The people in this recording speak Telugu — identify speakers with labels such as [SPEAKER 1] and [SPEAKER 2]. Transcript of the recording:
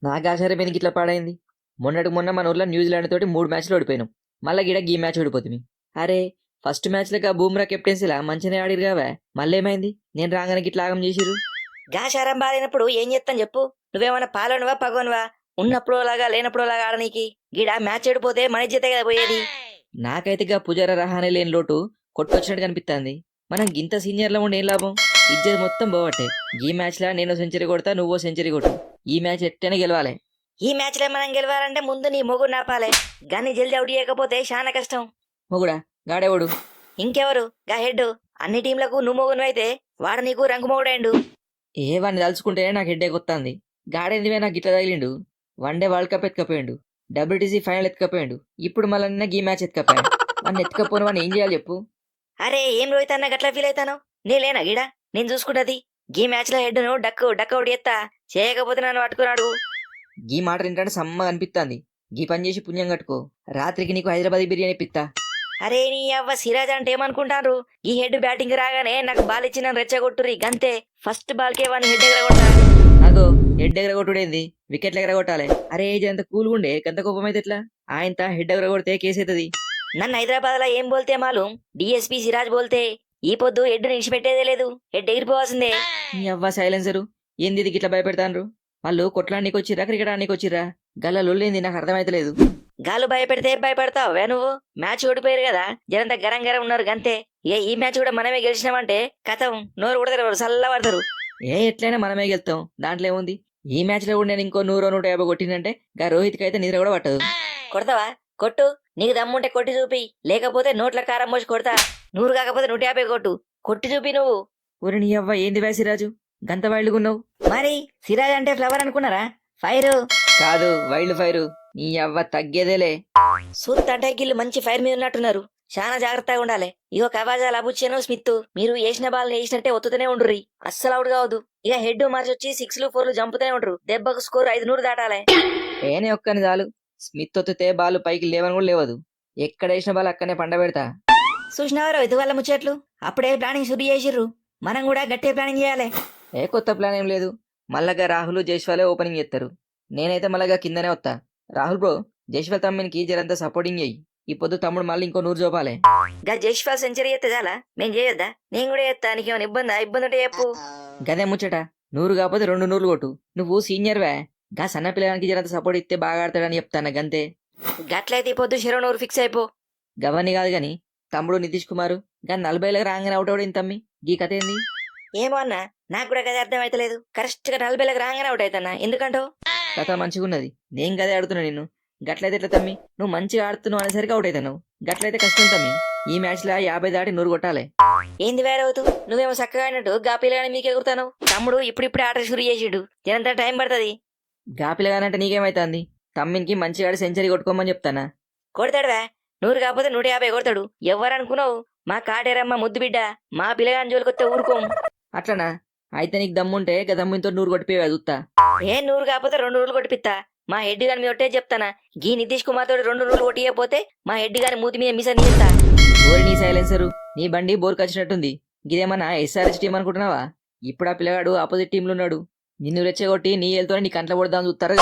[SPEAKER 1] నాకు ఆచారం ఎందుకు ఇట్లా పాడైంది. మొన్న మన ఊర్లో న్యూజిలాండ్ తోటి 3 మ్యాచ్లు ఓడిపోయినాం. మళ్ళీ గిడ ఈ మ్యాచ్ ఓడిపోతుంది. అరే ఫస్ట్ మ్యాచ్లో బూమ్రా కెప్టెన్సీలా మంచిగానే ఆడిరు కావా, మళ్ళీ ఏమైంది? నేను రాగానే గిట్లా ఆగం చేసిరు.
[SPEAKER 2] గాశారం బాధైనప్పుడు ఏం చేస్తాను చెప్పు. నువ్వేమన్నా పాలోనువా పగోనువా? ఉన్నప్పుడు లాగా లేనప్పుడు లాగా ఆడనీకి గిడ మ్యాచ్ చెడిపోతే మన ఇజ్జతే కదా పోయేది.
[SPEAKER 1] నాకైతే పుజార రహానే లేని లోటు కొట్టొచ్చినట్టు కనిపిస్తుంది. మనం గింత సీనియర్లో ఉండి ఏం లాభం? ఇజ్జత్ మొత్తం పోవట్టే. ఈ మ్యాచ్లో నేను సెంచరీ కొడతా, నువ్వో సెంచరీ కొట్టు. ఈ మ్యాచ్ ఎట్టనే గెలవాలి.
[SPEAKER 2] ఈ మ్యాచ్ లో మనం గెలవాలంటే ముందు నీ మొగుడు నాపాలే. గాన్ని జల్ది అవుట్ చేయకపోతే చాలా కష్టం.
[SPEAKER 1] మొగుడా గాడేవాడు?
[SPEAKER 2] ఇంకెవరు? గా హెడ్. అన్ని టీంలకు నువ్వు మొగుడు అయితే వాడు నీకు రంగు మొగుడైండు.
[SPEAKER 1] వాడిని తలుచుకుంటేనే నాకు హెడ్డేక్ వస్తుంది. గాడేందివే నాకు ఇట్లా తగిలిండు. వన్డే వరల్డ్ కప్ ఎత్తుకపోయాడు, WTC ఫైనల్ ఎత్తుకపోయాడు, ఇప్పుడు మళ్ళీ నిన్న ఈ మ్యాచ్ ఎత్తుకపోయాడు. వాడిని ఎత్తుకపోను వాడిని ఏం చేయాలి చెప్పు?
[SPEAKER 2] అరే ఏం రోహిత్ అన్న గట్లా ఫీల్ అవుతాను? నేలేనా గిడ? నేను చూసుకుంటది. గీ మ్యాచ్ లో హెడ్ ను డక్అవుట్ చేస్తా. చేయకపోతే నన్ను పట్టుకున్నాడు.
[SPEAKER 1] గీ మాట ఏంటంటే సమ్మగా అనిపిస్తుంది. గీ పని చేసి పుణ్యం కట్టుకో, రాత్రికి నీకు హైదరాబాద్ బిర్యానీ పిత్తా.
[SPEAKER 2] అరే నీ అవ్వ సిరాజ్ అంటే ఏమనుకుంటారు? ఈ హెడ్ బ్యాటింగ్ రాగానే నాకు బాల్ ఇచ్చి నన్ను రెచ్చగొట్టుర్రి గంతే. ఫస్ట్ బాల్ కే వాడిని హెడ్ ఎగరగొట్టా.
[SPEAKER 1] అగో హెడ్ ఎగరగొట్టుడేంది? వికెట్లు ఎగరగొట్టాలి. అరే ఏజ్ ఎంత కూల్గుండే, గంత కోపం అయితే ఎట్లా? ఆయనత హెడ్ ఎగరగొడితే కేసు అవుతుంది.
[SPEAKER 2] నన్ను హైదరాబాద్ లో ఏం బోల్తే మాలు డిఎస్పీ సిరాజ్ బోల్తే ఈ పొద్దు హెడ్ నిలిచిపెట్టేదే లేదు. హెడ్ ఎగిరిపోవాల్సిందే.
[SPEAKER 1] నీ అవ్వ సైలెన్సరు ఏంది ఇది గిట్లా భయపెడతాన్రు? వాళ్ళు కొట్లానికి వచ్చిర్రా క్రికెట్ ఆడడానికి వచ్చిర్రా? గల్ల లొల్లేంది నాకు అర్థమైతలేదు.
[SPEAKER 2] గాలు భయపెడితే భయపడతావే నువ్వు? మ్యాచ్ ఓడిపోయారు కదా, జనంతా గరం గరం ఉన్నారు గంతే. ఇక ఈ మ్యాచ్ కూడా మనమే గెలిచినామంటే కథం నోరు కొడతారు, చల్ల పడతారు.
[SPEAKER 1] ఎట్లయినా మనమే గెలుతాం, దాంట్లో ఏముంది? ఈ మ్యాచ్ లో కూడా నేను ఇంకో 100-150 కొట్టినంటే గా రోహిత్కి అయితే నిద్ర కూడా పట్టదు.
[SPEAKER 2] కొడతావా? కొట్టు. నీకు దమ్ముంటే కొట్టి చూపి, లేకపోతే నోట్ల కారం పోసి కొడతా. 100 కాకపోతే 150 కొట్టు. కొట్టి చూపి నువ్వు.
[SPEAKER 1] ఊరి నీ అవ్వ ఏంది సిరాజు గంత వైల్డ్గున్నావు?
[SPEAKER 2] మరి సిరాజ్ అంటే ఫ్లవర్ అనుకున్నారా? ఫైర్
[SPEAKER 1] కాదు, వైల్డ్ ఫైర్. నీ అవ్వ తగ్గేదేలే.
[SPEAKER 2] సూత్ అంటే గిల్లు మంచి ఫైర్ మీద ఉన్నట్టున్నారు. చాలా జాగ్రత్తగా ఉండాలి. ఇగో కవాజాలు అబుచ్చాను స్మిత్, మీరు వేసిన బాల్ వేసినట్టే ఒత్తుతూనే ఉండ్రి, అస్సలు అవుట్ కావద్దు. ఇక హెడ్ మార్చొచ్చి 6లు 4లు జంపుతూనే ఉండరు. దెబ్బకు స్కోర్ 500 దాటాలి.
[SPEAKER 1] ఏనే ఒక్కని చాలు. స్మిత్ ఒత్తితే బాల్ పైకి లేవని కూడా లేవదు. ఎక్కడ వేసిన బాల్ అక్కనే పండబెడతా.
[SPEAKER 2] చూసినవారో ఇది వాళ్ళ ముచ్చట్లు. అప్పుడే ప్లానింగ్ శురు చేసిర్రు. మనం కూడా గట్టే ప్లానింగ్ చేయాలి.
[SPEAKER 1] కొత్త ప్లాన్ ఏం లేదు. మళ్ళగా రాహుల్ జైస్వాలే ఓపెనింగ్ చేస్తారు. నేనైతే మళ్ళగా కిందనే వస్తా. రాహుల్ బ్రో, జైస్వాల్ తమ్మినికి జరంతా సపోర్టింగ్ అయ్యి ఈ పొద్దు తమ్ముడు మళ్ళీ ఇంకో 100 చూపాలి.
[SPEAKER 2] గా జైస్వాల్ సెంచరీ ఎత్తే చాలా మేము చేయొద్దా? నేను కూడా చేస్తా. నీకేమైనా ఇబ్బంది ఉంటే చెప్పు.
[SPEAKER 1] గదే ముచ్చట. 100 కాకపోతే 2 100లు కొట్టు. నువ్వు సీనియర్వే, గా సన్న పిల్లగానికి జరంత సపోర్ట్ ఇస్తే బాగా ఆడతాడని చెప్తాను గంతే.
[SPEAKER 2] గట్లయితే ఈ పొద్దు 100 ఫిక్స్ అయిపో.
[SPEAKER 1] గవన్ని కాదు గాని తమ్ముడు నితీష్ కుమార్ గా 40లకు రాగానే అవుట్ అవుడింది తమ్మి. గీ కథ ఏంది?
[SPEAKER 2] ఏమో అన్నా, నాకు కూడా కదే అర్థం అయితలేదు. కరెక్ట్ గా 40లకు రాగానే అవుట్ అవుతానా? ఎందుకంటో
[SPEAKER 1] కథ మంచిగున్నది. నేను గదే ఆడుతున్నా నిన్ను. గట్లయితే ఎట్లా తమ్మి? నువ్వు మంచిగా ఆడుతున్నావు అనేసరికి అవుట్ అవుతావు. గట్లయితే కష్టం తమ్మి. ఈ మ్యాచ్ లా 50 దాటి 100 కొట్టాలి.
[SPEAKER 2] ఏంది వేరవుతూ? నువ్వేమో చక్కగా ఆడినట్టు గా పిల్లగాని మీకే ఎగురుతావు. తమ్ముడు ఇప్పుడిప్పుడే ఆట షురు చేసిడు, జనంతా టైం పడుతుంది.
[SPEAKER 1] గా పిల్లగానంటే నీకేమైతుంది? తమ్మినికి మంచిగా ఆడి సెంచరీ కొట్టుకోమని చెప్తానా?
[SPEAKER 2] కొడతాడువా? 100 కాకపోతే 150 కొడతాడు. ఎవరనుకున్నావు? మా కాటేరమ్మ ముద్దు బిడ్డ. మా పిల్లగాని జోలికొస్తే ఊరుకోం.
[SPEAKER 1] అట్లనా? అయితే నీకు దమ్ముంటే గా దమ్ముతో 100 కొట్టిపోయావు చూస్తా.
[SPEAKER 2] 100 కాకపోతే 2 100లు కొట్టిపిత్తా. మా హెడ్ గాని మీ ఒట్టే చెప్తానా, గీ నితీష్ కుమార్ తోటి 2 100లు కొట్టియకపోతే మా హెడ్ గాని మూతి మీద మిసని చేస్తా.
[SPEAKER 1] ఓరి నీ సైలెన్సరు, నీ బండి బోర్ కచ్చినట్టుంది. గిదేమన్నా SRH టీం అనుకుంటున్నావా? ఇప్పుడు ఆ పిల్లగాడు ఆపోజిట్ టీంలో ఉన్నాడు. నిన్ను రెచ్చగొట్టి నీ ఏళ్ళతో నీ కంట్లో పడదాం చూస్తారు.